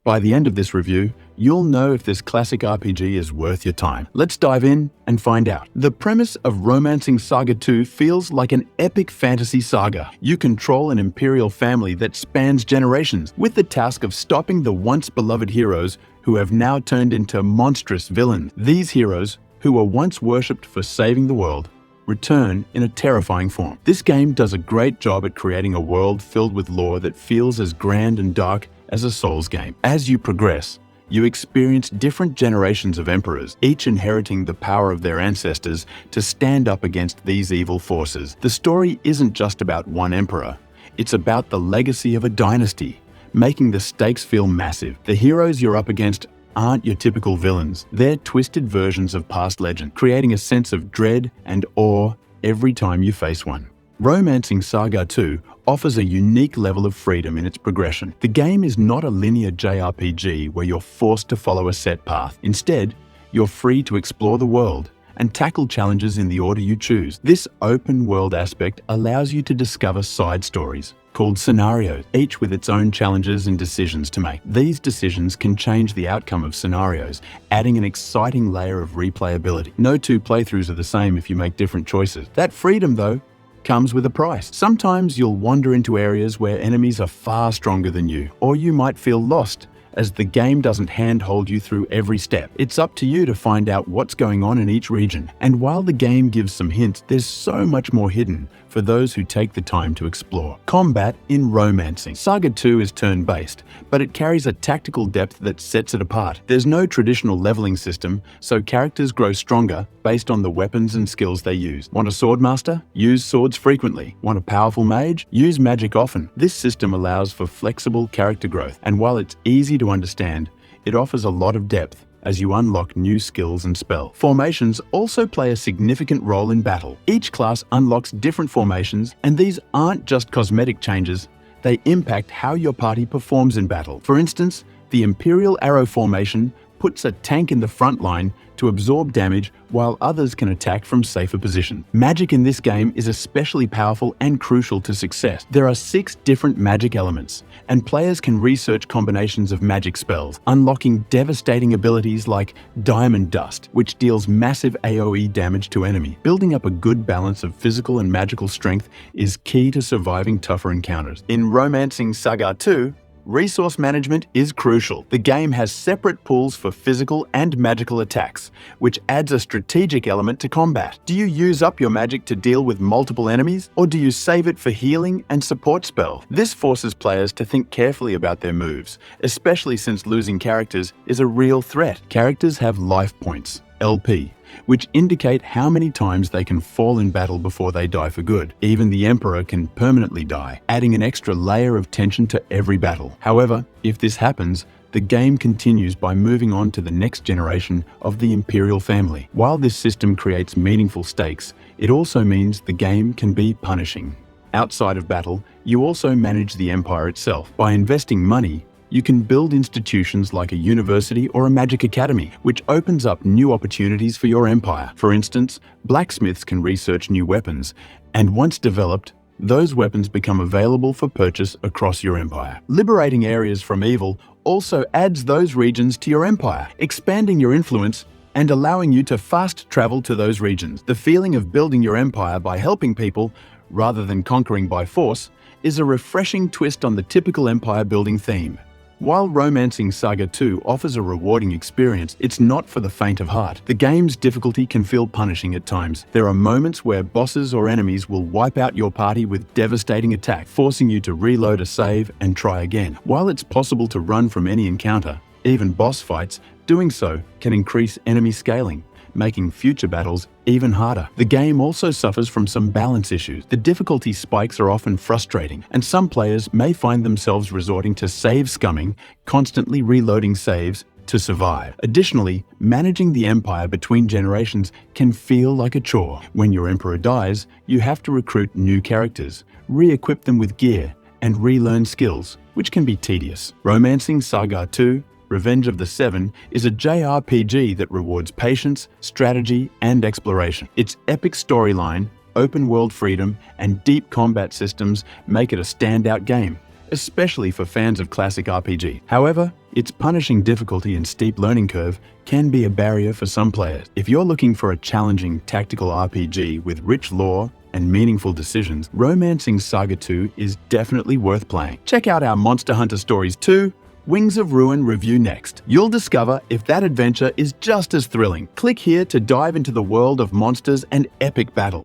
By the end of this review, you'll know if this classic RPG is worth your time. Let's dive in and find out. The premise of Romancing SaGa 2 feels like an epic fantasy saga. You control an imperial family that spans generations, with the task of stopping the once beloved heroes who have now turned into monstrous villains. These heroes, who were once worshipped for saving the world, return in a terrifying form. This game does a great job at creating a world filled with lore that feels as grand and dark as a Souls game. As you progress, you experience different generations of emperors, each inheriting the power of their ancestors to stand up against these evil forces. The story isn't just about one emperor, it's about the legacy of a dynasty, making the stakes feel massive. The heroes you're up against aren't your typical villains. They're twisted versions of past legend, creating a sense of dread and awe every time you face one. Romancing SaGa 2 offers a unique level of freedom in its progression. The game is not a linear JRPG where you're forced to follow a set path. Instead, you're free to explore the world and tackle challenges in the order you choose. This open world aspect allows you to discover side stories, called scenarios, each with its own challenges and decisions to make. These decisions can change the outcome of scenarios, adding an exciting layer of replayability. No two playthroughs are the same if you make different choices. That freedom, though, comes with a price. Sometimes you'll wander into areas where enemies are far stronger than you, or you might feel lost as the game doesn't handhold you through every step. It's up to you to find out what's going on in each region. And while the game gives some hints, there's so much more hidden for those who take the time to explore. Combat in Romancing SaGa 2 is turn-based, but it carries a tactical depth that sets it apart. There's no traditional leveling system, so characters grow stronger based on the weapons and skills they use. Want a sword master? Use swords frequently. Want a powerful mage? Use magic often. This system allows for flexible character growth, and while it's easy to understand, it offers a lot of depth as you unlock new skills and spells. Formations also play a significant role in battle. Each class unlocks different formations, and these aren't just cosmetic changes, they impact how your party performs in battle. For instance, the Imperial Arrow formation puts a tank in the front line to absorb damage while others can attack from safer positions. Magic in this game is especially powerful and crucial to success. There are 6 different magic elements, and players can research combinations of magic spells, unlocking devastating abilities like Diamond Dust, which deals massive AoE damage to enemies. Building up a good balance of physical and magical strength is key to surviving tougher encounters. In Romancing SaGa 2, resource management is crucial. The game has separate pools for physical and magical attacks, which adds a strategic element to combat. Do you use up your magic to deal with multiple enemies, or do you save it for healing and support spells? This forces players to think carefully about their moves, especially since losing characters is a real threat. Characters have life points, LP, which indicate how many times they can fall in battle before they die for good. Even the Emperor can permanently die, adding an extra layer of tension to every battle. However, if this happens, the game continues by moving on to the next generation of the Imperial family. While this system creates meaningful stakes, it also means the game can be punishing. Outside of battle, you also manage the Empire itself. By investing money, you can build institutions like a university or a magic academy, which opens up new opportunities for your empire. For instance, blacksmiths can research new weapons, and once developed, those weapons become available for purchase across your empire. Liberating areas from evil also adds those regions to your empire, expanding your influence and allowing you to fast travel to those regions. The feeling of building your empire by helping people, rather than conquering by force, is a refreshing twist on the typical empire building theme. While Romancing SaGa 2 offers a rewarding experience, it's not for the faint of heart. The game's difficulty can feel punishing at times. There are moments where bosses or enemies will wipe out your party with devastating attack, forcing you to reload a save and try again. While it's possible to run from any encounter, even boss fights, doing so can increase enemy scaling, making future battles even harder. The game also suffers from some balance issues. The difficulty spikes are often frustrating, and some players may find themselves resorting to save scumming, constantly reloading saves to survive. Additionally, managing the empire between generations can feel like a chore. When your emperor dies, you have to recruit new characters, re-equip them with gear, and relearn skills, which can be tedious. Romancing SaGa 2 Revenge of the Seven is a JRPG that rewards patience, strategy, and exploration. Its epic storyline, open-world freedom, and deep combat systems make it a standout game, especially for fans of classic RPG. However, its punishing difficulty and steep learning curve can be a barrier for some players. If you're looking for a challenging tactical RPG with rich lore and meaningful decisions, Romancing SaGa 2 is definitely worth playing. Check out our Monster Hunter Stories 2 Wings of Ruin review next. You'll discover if that adventure is just as thrilling. Click here to dive into the world of monsters and epic battle.